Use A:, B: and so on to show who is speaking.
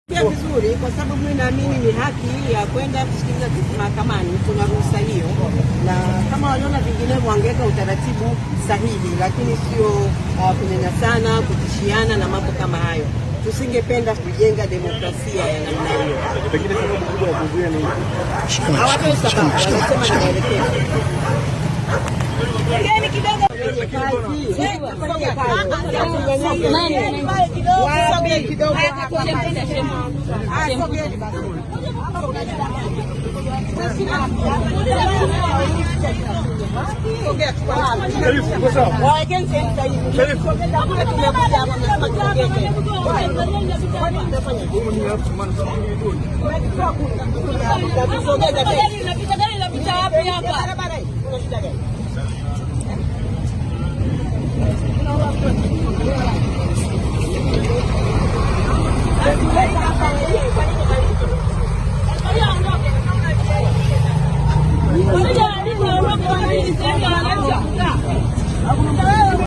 A: Vizuri kwa sababu mimi naamini ni haki ya kwenda kusikiliza mahakamani, tuna ruhusa hiyo, na kama waliona vinginevyo wangeweka utaratibu sahihi, lakini sio kunyanyasana, kutishiana na mambo kama hayo. Tusingependa kujenga demokrasia ya namna hiyo.
B: Pengine sababu kubwa ya kuzuia ni
A: hawatoi sababu, wanasema ni maelekezo. Ngeni kidogo